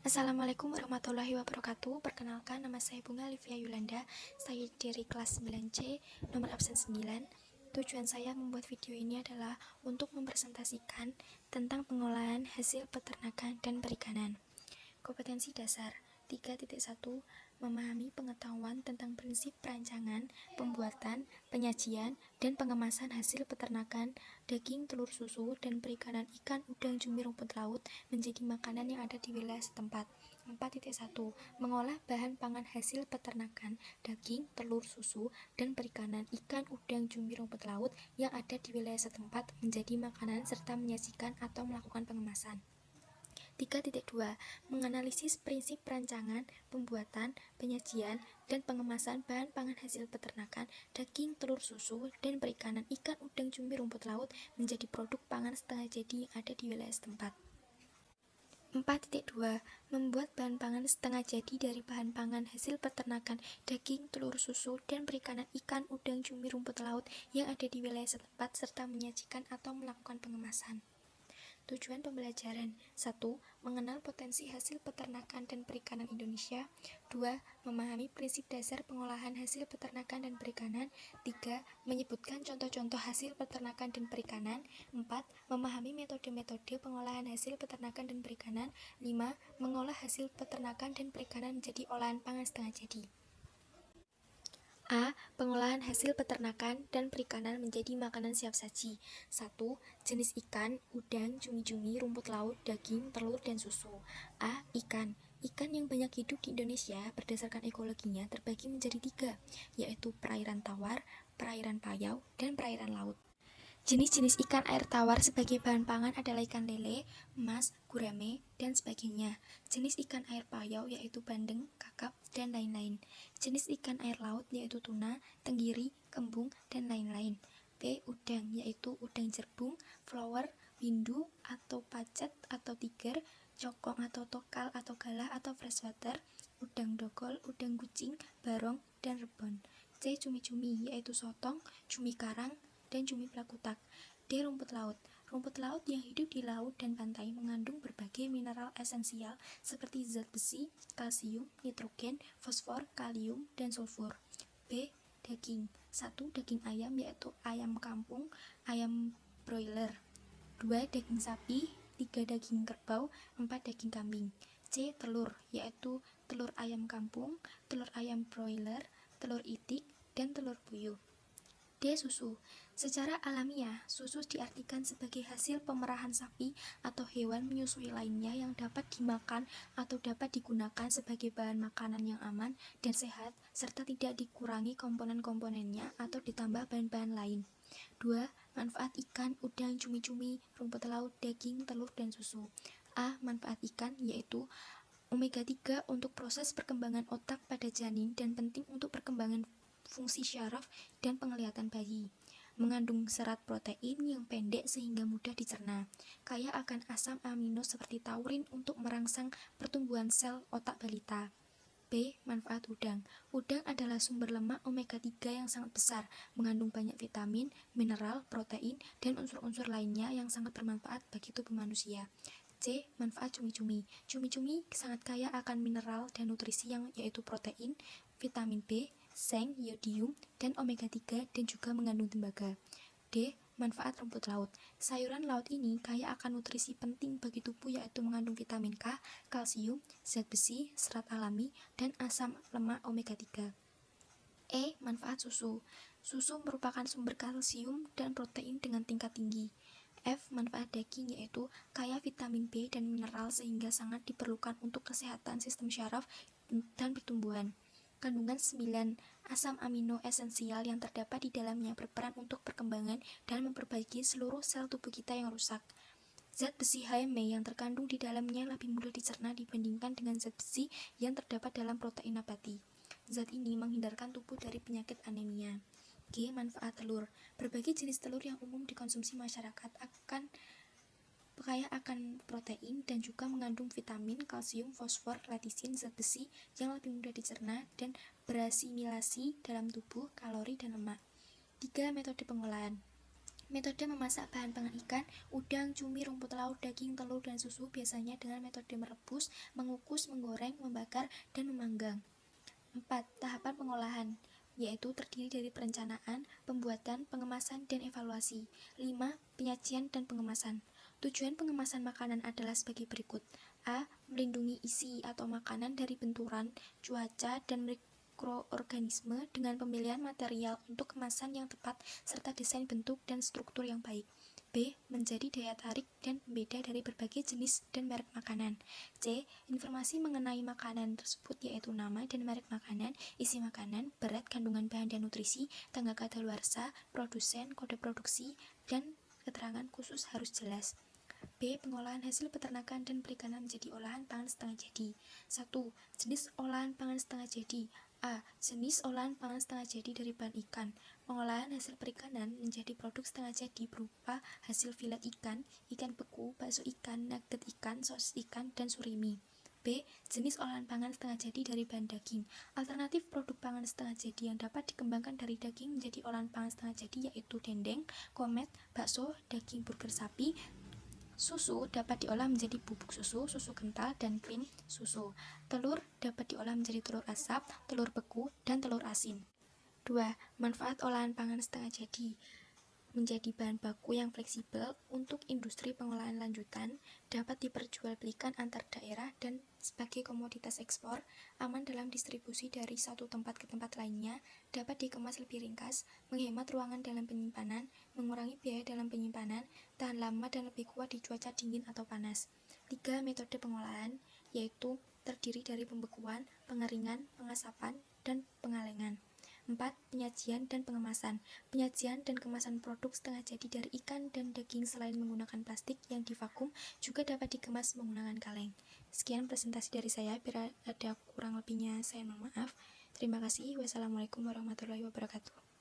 Assalamualaikum warahmatullahi wabarakatuh. Perkenalkan, nama saya Bunga Livia Yulanda. Saya dari kelas 9C, nomor absen 9. Tujuan saya membuat video ini adalah untuk mempresentasikan tentang pengolahan hasil peternakan dan perikanan. Kompetensi dasar 3.1 memahami pengetahuan tentang prinsip perancangan, pembuatan, penyajian, dan pengemasan hasil peternakan, daging, telur, susu, dan perikanan ikan, udang, cumi, rumput laut menjadi makanan yang ada di wilayah setempat. 4.1 mengolah bahan pangan hasil peternakan, daging, telur, susu, dan perikanan ikan, udang, cumi, rumput laut yang ada di wilayah setempat menjadi makanan serta menyajikan atau melakukan pengemasan. 3.2 menganalisis prinsip perancangan, pembuatan, penyajian, dan pengemasan bahan pangan hasil peternakan, daging, telur, susu, dan perikanan ikan, udang, cumi, rumput laut menjadi produk pangan setengah jadi yang ada di wilayah setempat. 4.2 membuat bahan pangan setengah jadi dari bahan pangan hasil peternakan, daging, telur, susu, dan perikanan ikan, udang, cumi, rumput laut yang ada di wilayah setempat serta menyajikan atau melakukan pengemasan. Tujuan pembelajaran 1. Mengenal potensi hasil peternakan dan perikanan Indonesia. 2. Memahami prinsip dasar pengolahan hasil peternakan dan perikanan. 3. Menyebutkan contoh-contoh hasil peternakan dan perikanan. 4. Memahami metode-metode pengolahan hasil peternakan dan perikanan. 5. Mengolah hasil peternakan dan perikanan menjadi olahan pangan setengah jadi. A. Pengolahan hasil peternakan dan perikanan menjadi makanan siap saji. 1. Jenis ikan, udang, cumi-cumi, rumput laut, daging, telur, dan susu. A. Ikan. Ikan yang banyak hidup di Indonesia berdasarkan ekologinya terbagi menjadi 3, yaitu perairan tawar, perairan payau, dan perairan laut. Jenis-jenis ikan air tawar sebagai bahan pangan adalah ikan lele, emas, gurame, dan sebagainya. Jenis ikan air payau yaitu bandeng, kakap, dan lain-lain. Jenis ikan air laut yaitu tuna, tenggiri, kembung, dan lain-lain. B. Udang yaitu udang jerbung, flower, windu, atau pacet atau tiger, cokong atau tokal atau galah atau freshwater, udang dogol, udang kucing, barong, dan rebon. C. Cumi-cumi yaitu sotong, cumi karang, dan cumi pelakutak. D. Rumput laut. Rumput laut yang hidup di laut dan pantai mengandung berbagai mineral esensial seperti zat besi, kalsium, nitrogen, fosfor, kalium, dan sulfur. B. Daging. 1. Daging ayam yaitu ayam kampung, ayam broiler. 2. Daging sapi. 3. Daging kerbau. 4. Daging kambing. C. Telur yaitu telur ayam kampung, telur ayam broiler, telur itik, dan telur puyuh. D. Susu. Secara alamiah, susu diartikan sebagai hasil pemerahan sapi atau hewan menyusui lainnya yang dapat dimakan atau dapat digunakan sebagai bahan makanan yang aman dan sehat, serta tidak dikurangi komponen-komponennya atau ditambah bahan-bahan lain. 2. Manfaat ikan, udang, cumi-cumi, rumput laut, daging, telur, dan susu. A. Manfaat ikan yaitu omega 3 untuk proses perkembangan otak pada janin dan penting untuk perkembangan fungsi syaraf dan penglihatan bayi. Mengandung serat protein yang pendek sehingga mudah dicerna. Kaya akan asam amino seperti taurin untuk merangsang pertumbuhan sel otak balita. B. Manfaat udang. Udang adalah sumber lemak omega 3 yang sangat besar, mengandung banyak vitamin, mineral, protein, dan unsur-unsur lainnya yang sangat bermanfaat bagi tubuh manusia. C. Manfaat cumi-cumi. Cumi-cumi sangat kaya akan mineral dan nutrisi yang yaitu protein, vitamin B, seng, yodium, dan omega 3 dan juga mengandung tembaga. D. Manfaat rumput laut. Sayuran laut ini kaya akan nutrisi penting bagi tubuh yaitu mengandung vitamin K, kalsium, zat besi, serat alami, dan asam lemak omega 3. E. Manfaat susu. Susu merupakan sumber kalsium dan protein dengan tingkat tinggi. F. Manfaat daging yaitu kaya vitamin B dan mineral sehingga sangat diperlukan untuk kesehatan sistem syaraf dan pertumbuhan. Kandungan 9 asam amino esensial yang terdapat di dalamnya berperan untuk perkembangan dan memperbaiki seluruh sel tubuh kita yang rusak. Zat besi HME yang terkandung di dalamnya lebih mudah dicerna dibandingkan dengan zat besi yang terdapat dalam protein nabati. Zat ini menghindarkan tubuh dari penyakit anemia. G. Manfaat telur. Berbagai jenis telur yang umum dikonsumsi masyarakat kaya akan protein dan juga mengandung vitamin, kalsium, fosfor, letisin, zat besi yang lebih mudah dicerna dan berasimilasi dalam tubuh, kalori, dan lemak. 3. Metode pengolahan. Metode memasak bahan pangan ikan, udang, cumi, rumput laut, daging, telur, dan susu biasanya dengan metode merebus, mengukus, menggoreng, membakar, dan memanggang. 4. Tahapan pengolahan, yaitu terdiri dari perencanaan, pembuatan, pengemasan, dan evaluasi. 5. Penyajian dan pengemasan. Tujuan pengemasan makanan adalah sebagai berikut. A. Melindungi isi atau makanan dari benturan, cuaca, dan mikroorganisme dengan pemilihan material untuk kemasan yang tepat serta desain bentuk dan struktur yang baik. B. Menjadi daya tarik dan pembeda dari berbagai jenis dan merek makanan. C. Informasi mengenai makanan tersebut yaitu nama dan merek makanan, isi makanan, berat, kandungan bahan dan nutrisi, tanggal kadaluarsa, produsen, kode produksi, dan keterangan khusus harus jelas. B. Pengolahan hasil peternakan dan perikanan menjadi olahan pangan setengah jadi. 1. Jenis olahan pangan setengah jadi. A. Jenis olahan pangan setengah jadi dari bahan ikan. Pengolahan hasil perikanan menjadi produk setengah jadi berupa hasil filet ikan, ikan beku, bakso ikan, nugget ikan, sosis ikan, dan surimi. B. Jenis olahan pangan setengah jadi dari bahan daging. Alternatif produk pangan setengah jadi yang dapat dikembangkan dari daging menjadi olahan pangan setengah jadi yaitu dendeng, komet, bakso, daging burger sapi. Susu dapat diolah menjadi bubuk susu, susu kental, dan krim susu. Telur dapat diolah menjadi telur asap, telur beku, dan telur asin. 2. Manfaat olahan pangan setengah jadi menjadi bahan baku yang fleksibel untuk industri pengolahan lanjutan, dapat diperjualbelikan antar daerah dan sebagai komoditas ekspor, aman dalam distribusi dari satu tempat ke tempat lainnya, dapat dikemas lebih ringkas, menghemat ruangan dalam penyimpanan, mengurangi biaya dalam penyimpanan, tahan lama dan lebih kuat di cuaca dingin atau panas. 3. Metode pengolahan, yaitu terdiri dari pembekuan, pengeringan, pengasapan, dan pengalengan. 4. Penyajian dan pengemasan. Penyajian dan kemasan produk setengah jadi dari ikan dan daging selain menggunakan plastik yang divakum juga dapat dikemas menggunakan kaleng. Sekian presentasi dari saya, bila ada kurang lebihnya saya mohon maaf. Terima kasih. Wassalamualaikum warahmatullahi wabarakatuh.